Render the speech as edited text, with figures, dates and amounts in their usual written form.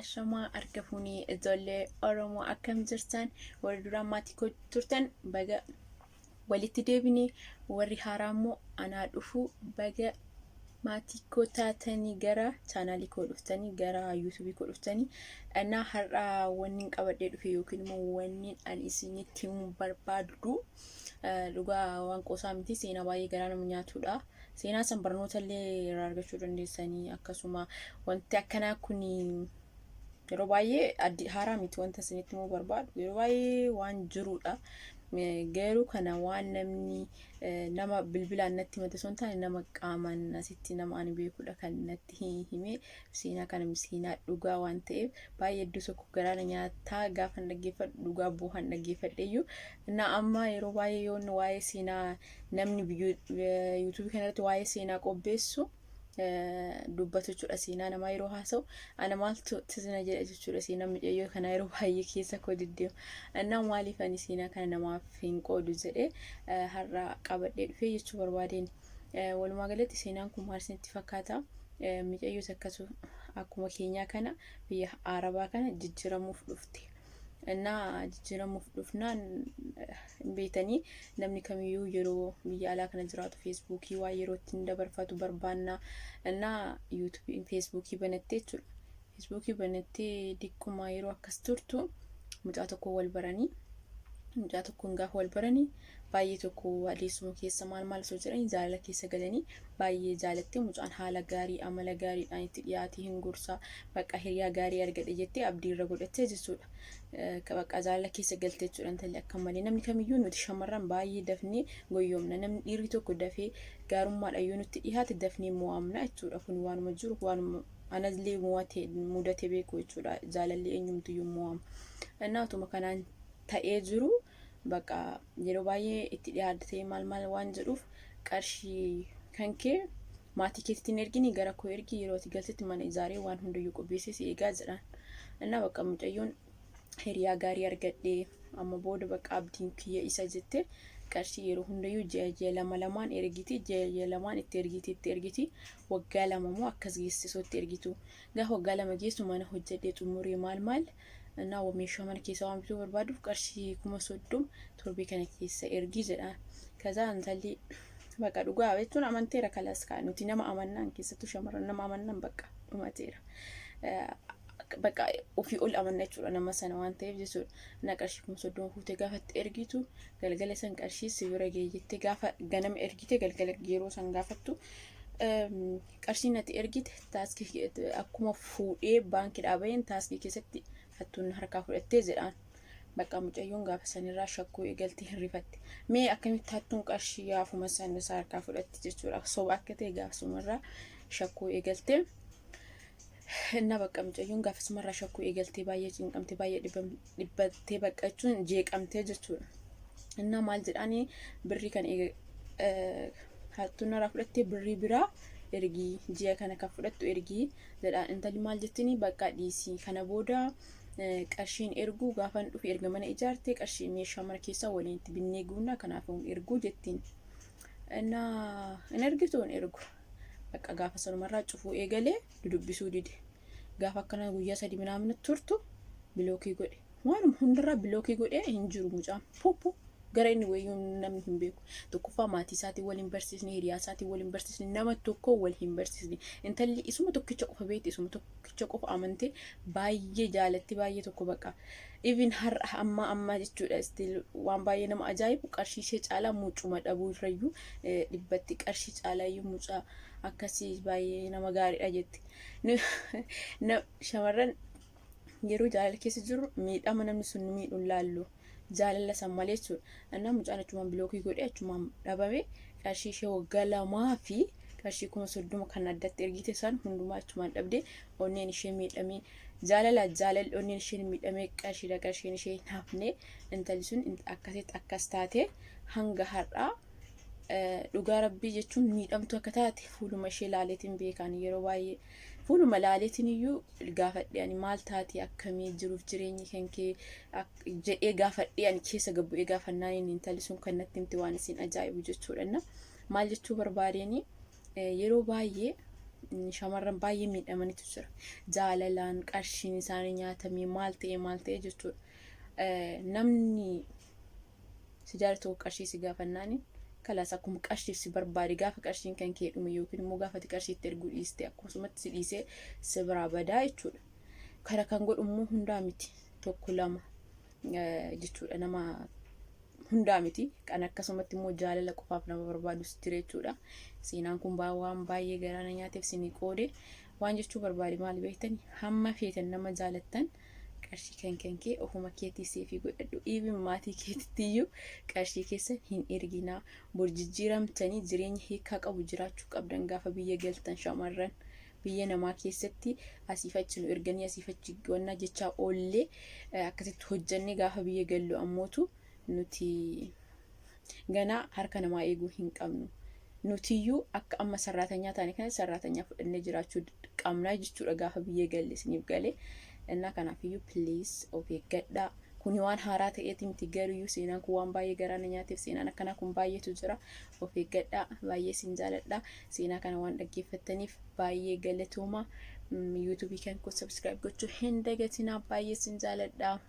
Ashamaa arga fuunii ijoollee Oromoo akkam jirtan warri duraan maatii koo turtan baga walitti deebinee warri haaraa immoo anaa dhufu baga maatii koo taatanii gara chaanaalii koo dhuftanii gara yuutuubii koo dhuftanii ana har'a wanni qabadhee dhufe yookiin immoo wanni ani isinitti himuu barbaadu dhugaa waan qoosaa miti seenaa baay'ee garaa nama nyaatudha. Seenaa san barnoota illee irraa argachuu dandeessanii akkasuma wanti akkanaa kun yeroo baay'ee haaraa miti wanta isinitti himuu barbaadu yeroo baay'ee waan jirudha. Garuu kana waan namni nama bilbilaan natti himate osoo hin taane nama qaamaan asitti nama ani beekudha kan natti hime seenaa kana seenaa dhugaa waan ta'eef baay'ee iddoo tokko garaana nyaataa gaafa dhaggeeffadhu dhugaa bu'aan dhaggeeffadheeyyuu na amma yeroo baay'ee yoon waa'ee seenaa namni yuutuubii kanarratti waa'ee seenaa qopheessu dubbatu jechuudha. Seenaa namaa yeroo haasa'u ana maaltu tizna jedha jechuudha. Seenaa miidhayyoo kana yeroo baay'ee keessa koo diddeemu annaa maaliif ani seenaa kana namaaf hin qoodu jedhee har'a qabadhee dhufee jechuu barbaadeen. Walumaa galatti seenaan kun maal isinitti fakkaata? Miidhayyoo akkasuma akkuma keenyaa kana biyya Arabaa kana jijjiiramuuf dhufte. Innaa jijjiiramuuf dhufnaan beetanii namni kamiyyuu yeroo biyya alaa kana jiraatu feesbuukii waa yeroo ittiin dabarfatu barbaanna. Innaa yuutuubii feesbuukii banattee jechuudha. Feesbuukii banattee dikkuma yeroo akkas turtu mucaa tokko wal baranii mucaa tokkoon gaafa wal baranii baay'ee tokko adeemsuma keessa maal osoo jedhanii jaalala keessa galanii baay'ee jaalattee mucaan haala gaarii amala gaariidhaan itti dhiyaatee hin gorsaa bakka hiriyaa gaarii argadhe jettee abdii irra godhattee jechuudha. Bakka jaalala keessa galtee jechuudha intalli akka malee namni kamiyyuu nuti shamarran baay'ee dafnee goyyoomna namni dhiirri tokko dafee gaarummaadhaan yoo nutti dhiyaate dafnee mo'amna jechuudha. Kun waanuma jiru waanuma anallee mudate beeku jechuudha. Jaalalli eenyumtuyyuu mo'ama. Innaa kanaan ta'ee jiru bakka yeroo baay'ee itti dhiyaatee maal waan jedhuuf qarshii kan kee maatii keetiin ergini gara koo ergi yeroo ati galtetti mana ijaaree waan hundayyuu qopheessee eegaa jedhaan. Innaa bakka mucayyoon hiriyaa gaarii argadhee amma booda bakka abdiin kiyya isa jette qarshii yeroo hundayyuu ji'a lamaan ergiti ji'a lamaan itti ergiti waggaa lama moo akkas geessisootti ergitu gaafa waggaa lama geessu mana hojjedhee xumuree maal እና ወሜሻ ማን ኬሳው አምጥቶ በርባዱ ቀርሺ ኩመሶዱም ቶርቤ ከነ ኬሳ ኤርጊ jedha ከዛ አንተሊ በቃ ዱጋ አቤቱን አመንቴራ ከላስካ ኑቲ ነማ አመናን ኬሰቱ ሸመረ ነማ አመናን በቃ ኡማቴራ በቃ ኦፊ ኦል አመናቹ ነማ ሰናዋን ተይብ ጀሱ እና ቀርሺ ኩመሶዱም ፉቴ ጋፈት ኤርጊቱ ገልገለ ሰን ቀርሺ ሲብረ ገይቴ ጋፈ ገነም ኤርጊቴ ገልገለ ጌሮ ሰን ጋፈቱ ቀርሺ ነት ኤርጊት ታስኪ አኩማ ፉዴ ባንክ ዳበይን ታስኪ ኬሰቲ hattuun harkaa fudhattee jedhaan bakka mucayyoon gaafa sanirraa shakkuu eegaltee hirrifatte mee akkamitti hattuun qarshii gaafuma sanisa harkaa fudhatte jechuudha. Soba akka ta'e gaafasumarraa shakkuu eegaltee እና bakka mucayyoon gaafasumarraa shakkuu eegaltee baay'ee cinqamtee baay'ee dhibbattee bakka jechuun jeeqamtee jechuudha. Innaa maal jedhaanii birrii kan hattuun irraa fudhattee birrii biraa ergii ji'a kana kan fudhattu ergii jedhaan. Intalli maal jettini bakka dhiisii kana booda qarshiin erguu gaafa dhufe erga mana ijaarte qarshii meeshaa mana keessaa waliin itti binnee guunna kanaaf erguu jettiin. Innaa in ergituun ergu bakka gaafa sanumarraa cufuu eegalee dudubbisuu dide gaafa akkana guyyaa 3 minaamin turtu bilookii godhe waanuma hundarraa bilookii godhe hin jiru mucaan pupu gara inni wayyuun namni hin beeku tokkoffaa maatii isaatii waliin barsiisni hiriyaa isaatii waliin barsiisni nama tokko wal hin barsiisni intalli isuma tokkicha qofa beekti isuma tokkicha qofa amantee baay'ee jaalatti baay'ee tokko bakka even har'a amma jechuudha still waan baay'ee nama ajaa'ibu qarshii ishee caalaa mucuma dhabuu irrayyuu dhibbatti qarshii caalaayyuu mucaa akkasii baay'ee nama gaariidha jetti. Shamarran yeroo jaalala keessa jiru miidhama namni sun miidhuun laallu jaalala san malee jechuudha. Annaa mucaan achumaan bilookii godhee achumaan dhabame qarshii ishee waggaa lamaa fi qarshii 30,000 kan addatti ergite san hundumaa achumaan dhabdee onneen ishee miidhamee jaalalli onneen ishee miidhamee qarshiin ishee hin hafne intalli sun akkasitti akkas taate hanga har'aa dhugaa rabbii jechuun miidhamtu akka taate fuuluma ishee laaleetiin beekan yeroo baay'ee fuuluma laaleetiin iyyuu gaafadhee ani maal taate akkamii jiruuf jireenyi kan kee jedhee gaafadhee ani keessa gabbu'ee gaafannaan intalli sun kan natti himte waan isin ajaa'ibu jechuudha. Maal jechuu barbaadeen yeroo baay'ee shamarran baay'ee miidhamanitu jira. Jaalalaan qarshiin isaanii nyaatamee maal ta'e jechuudha. Namni si jaalatu qarshii si gaafannaani kalaas akkuma qarshii si barbaade gaafa qarshiin kan kee dhume yookiin immoo gaafa qarshiitti erguu dhiiste akkasumatti si dhiisee si biraa badaa jechuudha. Kara kan godhu immoo hundaa miti tokko lama jechuudha nama hundaa miti kan akkasumatti immoo jaalala qofaaf nama barbaadus jira jechuudha. Seenaan kun waan baay'ee garaana nyaateef sinii qoode waan jechuu barbaade maal beektani hamma feetan nama jaalattan qarshii kan kee ofuma keetii seefii godhadhu even maatii keetiiyyuu qarshii keessan hin erginaa bor jijjiiramtanii jireenya hiikaa qabu jiraachuu qabdan gaafa biyya galtan shamarran biyya namaa keessatti asiifachi nu erganii asiifachi wanna jechaa oollee akkasitti hojjannee gaafa biyya gallu ammootu nuti ganaa harka namaa eeguu hin qabnu. Nutiyyuu akka amma sarraatanyaa taane kana sarraatanyaa fudhannee jiraachuu qabnaa jechuudha gaafa biyya galle isiniif galee. Innaa kanaafiyyuu please of eeggadhaa. Kuni waan haaraa ta'eeti miti garuyyuu seenaan kun waan baay'ee garaana nyaateef seenaan akkanaa kun baay'eetu jira. Of eeggadhaa baay'ee sin jaaladhaa. Seenaa kana waan dhaggeeffattaniif baay'ee galatooma. YouTube kan ko subscribe gochuu hin dagatinaa baay'ee sin jaaladhaa.